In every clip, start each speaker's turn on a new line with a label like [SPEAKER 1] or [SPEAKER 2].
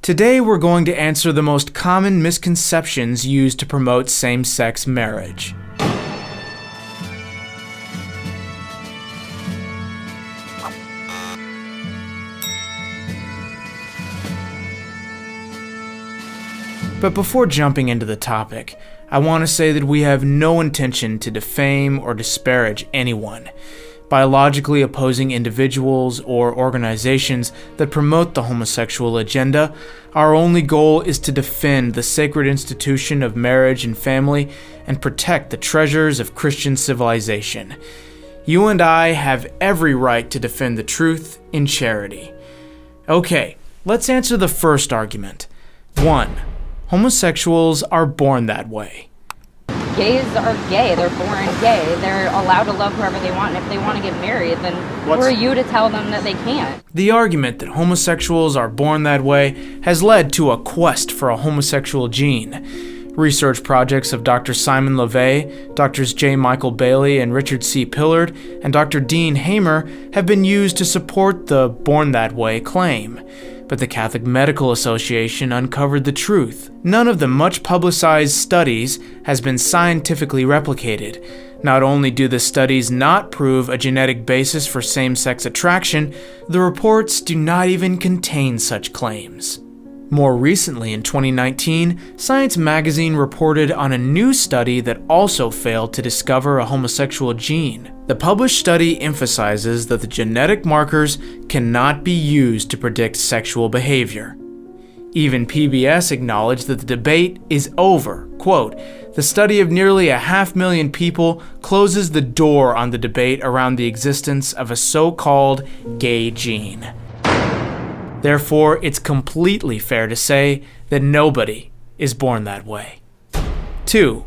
[SPEAKER 1] Today we're going to answer the most common misconceptions used to promote same-sex marriage. But before jumping into the topic, I want to say that we have no intention to defame or disparage anyone. Biologically opposing individuals or organizations that promote the homosexual agenda, our only goal is to defend the sacred institution of marriage and family and protect the treasures of Christian civilization. You and I have every right to defend the truth in charity. Okay, let's answer the first argument. 1. Homosexuals are born that way.
[SPEAKER 2] Gays are gay. They're born gay. They're allowed to love whoever they want, and if they want to get married, then who are you to tell them that they can't?
[SPEAKER 1] The argument that homosexuals are born that way has led to a quest for a homosexual gene. Research projects of Dr. Simon LeVay, Drs. J. Michael Bailey and Richard C. Pillard, and Dr. Dean Hamer have been used to support the born that way claim. But the Catholic Medical Association uncovered the truth. None of the much-publicized studies has been scientifically replicated. Not only do the studies not prove a genetic basis for same-sex attraction, the reports do not even contain such claims. More recently, in 2019, Science magazine reported on a new study that also failed to discover a homosexual gene. The published study emphasizes that the genetic markers cannot be used to predict sexual behavior. Even PBS acknowledged that the debate is over. Quote, "The study of nearly 500,000 people closes the door on the debate around the existence of a so-called gay gene." Therefore, it's completely fair to say that nobody is born that way. 2.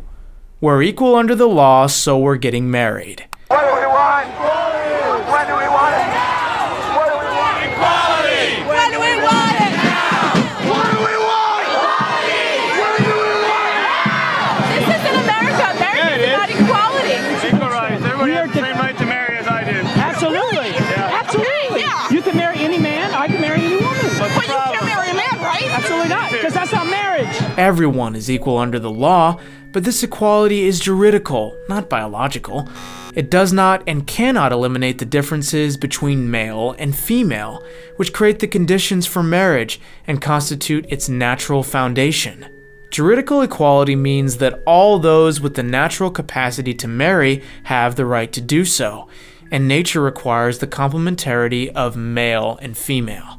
[SPEAKER 1] We're equal under the law, so we're getting married.
[SPEAKER 3] What do we want? Equality! When do we want it? Now! What do we want? Equality! When do we want it? Now! What do we want? Equality! When do we want it? Now!
[SPEAKER 4] This isn't America. America is about equality.
[SPEAKER 5] Equal rights. Everybody has the same right to marry as I do.
[SPEAKER 6] Absolutely.
[SPEAKER 5] Yeah.
[SPEAKER 6] Absolutely.
[SPEAKER 4] Yeah.
[SPEAKER 6] You can marry any man. I can marry any woman.
[SPEAKER 4] But you can't marry a man, right?
[SPEAKER 6] Absolutely not, because that's not marriage.
[SPEAKER 1] Everyone is equal under the law, but this equality is juridical, not biological. It does not and cannot eliminate the differences between male and female, which create the conditions for marriage and constitute its natural foundation. Juridical equality means that all those with the natural capacity to marry have the right to do so, and nature requires the complementarity of male and female.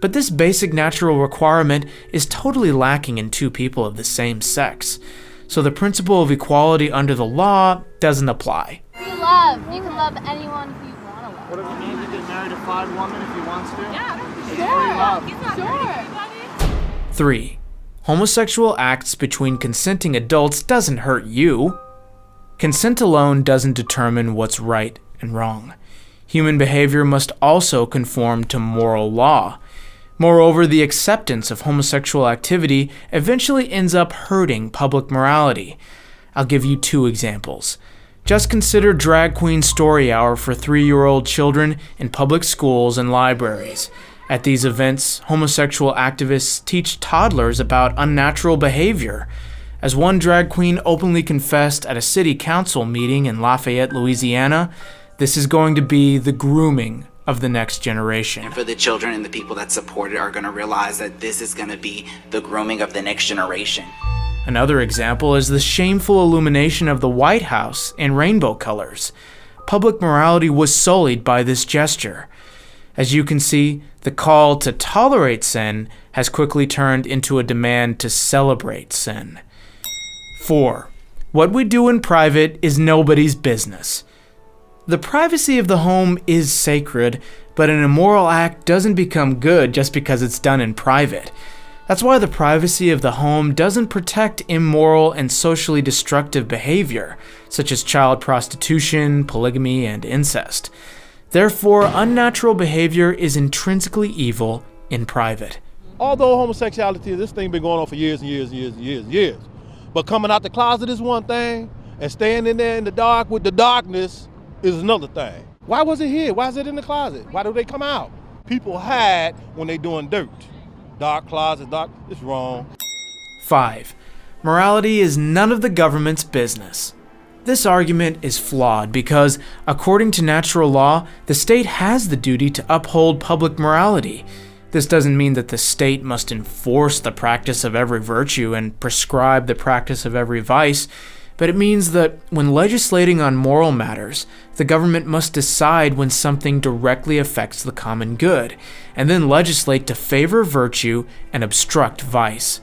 [SPEAKER 1] But this basic natural requirement is totally lacking in two people of the same sex, so the principle of equality under the law doesn't apply.
[SPEAKER 7] Free love. You can love anyone who you want to love.
[SPEAKER 5] What if a man can get married to 5 women if he wants to?
[SPEAKER 7] Sure.
[SPEAKER 1] 3. Homosexual acts between consenting adults doesn't hurt you. Consent alone doesn't determine what's right and wrong. Human behavior must also conform to moral law. Moreover, the acceptance of homosexual activity eventually ends up hurting public morality. I'll give you 2 examples. Just consider drag queen story hour for 3-year-old children in public schools and libraries. At these events, homosexual activists teach toddlers about unnatural behavior. As one drag queen openly confessed at a city council meeting in Lafayette, Louisiana, this is going to be the grooming of the next generation.
[SPEAKER 8] And for the children and the people that support it are going to realize that this is going to be the grooming of the next generation.
[SPEAKER 1] Another example is the shameful illumination of the White House in rainbow colors. Public morality was sullied by this gesture. As you can see, the call to tolerate sin has quickly turned into a demand to celebrate sin. 4. What we do in private is nobody's business. The privacy of the home is sacred, but an immoral act doesn't become good just because it's done in private. That's why the privacy of the home doesn't protect immoral and socially destructive behavior, such as child prostitution, polygamy, and incest. Therefore, unnatural behavior is intrinsically evil in private.
[SPEAKER 9] Although homosexuality, this thing been going on for years and years and years and years and years. But coming out the closet is one thing, and staying in there in the dark with the darkness is another thing. Why was it here? Why is it in the closet? Why do they come out? People hide when they doing dirt. dark closet, it's wrong.
[SPEAKER 1] 5. Morality is none of the government's business. This argument is flawed because, according to natural law, the state has the duty to uphold public morality. This doesn't mean that the state must enforce the practice of every virtue and prescribe the practice of every vice, but it means that when legislating on moral matters, the government must decide when something directly affects the common good, and then legislate to favor virtue and obstruct vice.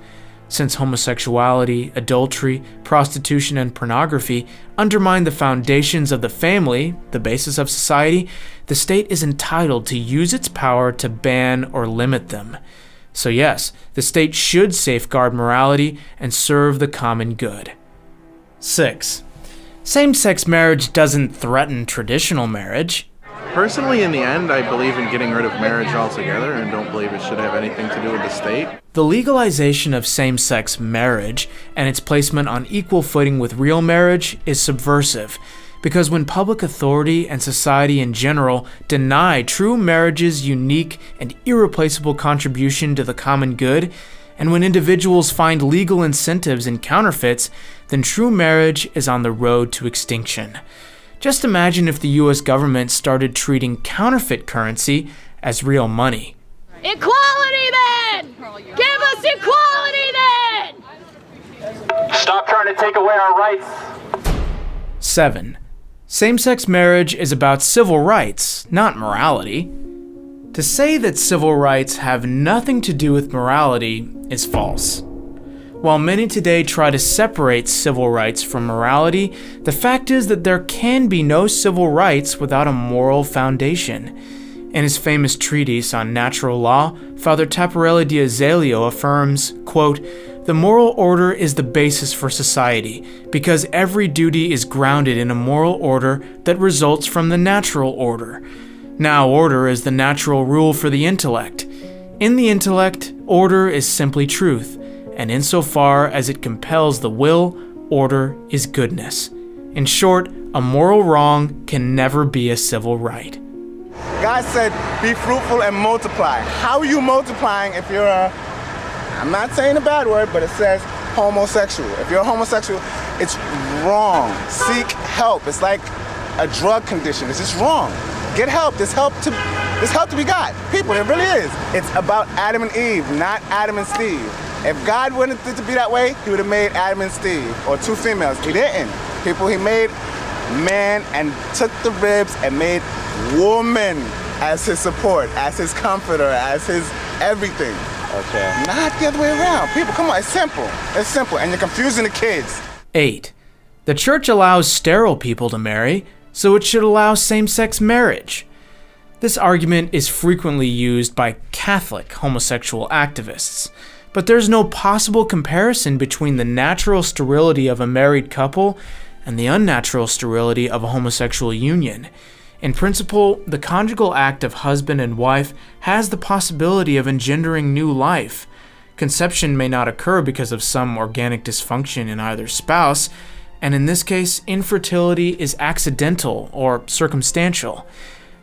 [SPEAKER 1] Since homosexuality, adultery, prostitution, and pornography undermine the foundations of the family, the basis of society, the state is entitled to use its power to ban or limit them. So yes, the state should safeguard morality and serve the common good. 6. Same-sex marriage doesn't threaten traditional marriage.
[SPEAKER 10] Personally, in the end, I believe in getting rid of marriage altogether and don't believe it should have anything to do with the state.
[SPEAKER 1] The legalization of same-sex marriage and its placement on equal footing with real marriage is subversive, because when public authority and society in general deny true marriage's unique and irreplaceable contribution to the common good, and when individuals find legal incentives in counterfeits, then true marriage is on the road to extinction. Just imagine if the US government started treating counterfeit currency as real money.
[SPEAKER 4] Equality then! Give us equality then!
[SPEAKER 5] Stop trying to take away our rights.
[SPEAKER 1] 7. Same-sex marriage is about civil rights, not morality. To say that civil rights have nothing to do with morality is false. While many today try to separate civil rights from morality, the fact is that there can be no civil rights without a moral foundation. In his famous treatise on natural law, Father Taparelli di Azeglio affirms, quote, "The moral order is the basis for society, because every duty is grounded in a moral order that results from the natural order. Now order is the natural rule for the intellect. In the intellect, order is simply truth, and insofar as it compels the will, order is goodness. In short, a moral wrong can never be a civil right."
[SPEAKER 3] God said, be fruitful and multiply. How are you multiplying if you're I'm not saying a bad word, but it says homosexual. If you're a homosexual, it's wrong. Seek help. It's like a drug condition. It's just wrong. Get help. There's help to be got. People, it really is. It's about Adam and Eve, not Adam and Steve. If God wanted it to be that way, he would have made Adam and Steve, or two females. He didn't. People, he made man and took the ribs and made woman as his support, as his comforter, as his everything. Okay. Not the other way around. People, come on, it's simple. It's simple, and you're confusing the kids.
[SPEAKER 1] 8. The church allows sterile people to marry, so it should allow same-sex marriage. This argument is frequently used by Catholic homosexual activists, but there's no possible comparison between the natural sterility of a married couple and the unnatural sterility of a homosexual union. In principle, the conjugal act of husband and wife has the possibility of engendering new life. Conception may not occur because of some organic dysfunction in either spouse, and in this case, infertility is accidental or circumstantial.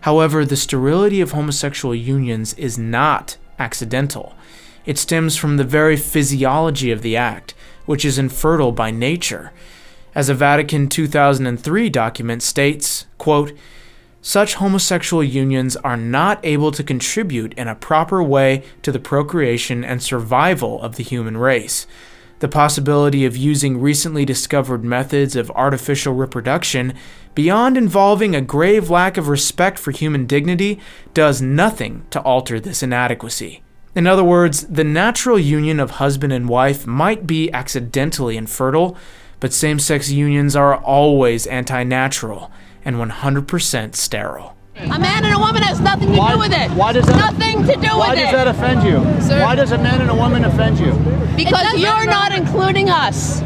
[SPEAKER 1] However, the sterility of homosexual unions is not accidental. It stems from the very physiology of the act, which is infertile by nature. As a Vatican 2003 document states, quote, "Such homosexual unions are not able to contribute in a proper way to the procreation and survival of the human race. The possibility of using recently discovered methods of artificial reproduction, beyond involving a grave lack of respect for human dignity, does nothing to alter this inadequacy." In other words, the natural union of husband and wife might be accidentally infertile, but same-sex unions are always anti-natural and 100% sterile.
[SPEAKER 4] A man and a woman has nothing to do with it.
[SPEAKER 5] Why does that?
[SPEAKER 4] Nothing to do with it.
[SPEAKER 5] Why does that offend you?
[SPEAKER 4] Sir?
[SPEAKER 5] Why does a man and a woman offend you?
[SPEAKER 4] Because you're not including us.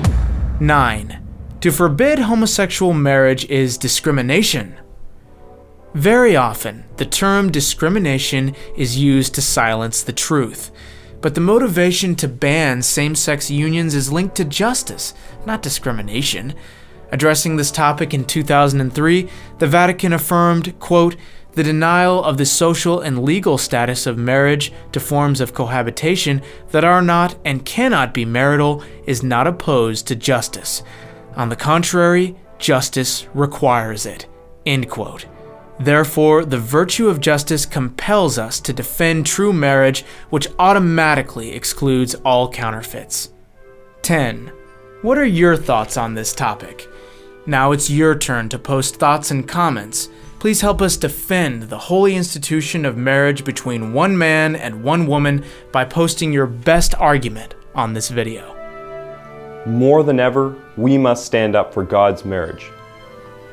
[SPEAKER 1] 9. To forbid homosexual marriage is discrimination. Very often, the term discrimination is used to silence the truth, but the motivation to ban same-sex unions is linked to justice, not discrimination. Addressing this topic in 2003, the Vatican affirmed, quote, The denial of the social and legal status of marriage to forms of cohabitation that are not and cannot be marital is not opposed to justice. On the contrary, justice requires it." End quote. Therefore, the virtue of justice compels us to defend true marriage, which automatically excludes all counterfeits. 10. What are your thoughts on this topic? Now it's your turn to post thoughts and comments. Please help us defend the holy institution of marriage between one man and one woman by posting your best argument on this video.
[SPEAKER 11] More than ever, we must stand up for God's marriage.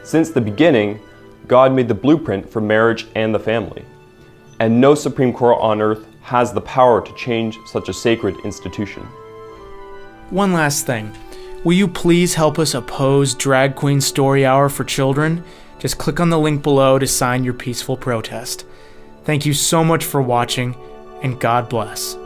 [SPEAKER 11] Since the beginning, God made the blueprint for marriage and the family, and no Supreme Court on earth has the power to change such a sacred institution.
[SPEAKER 1] One last thing. Will you please help us oppose Drag Queen Story Hour for children? Just click on the link below to sign your peaceful protest. Thank you so much for watching, and God bless.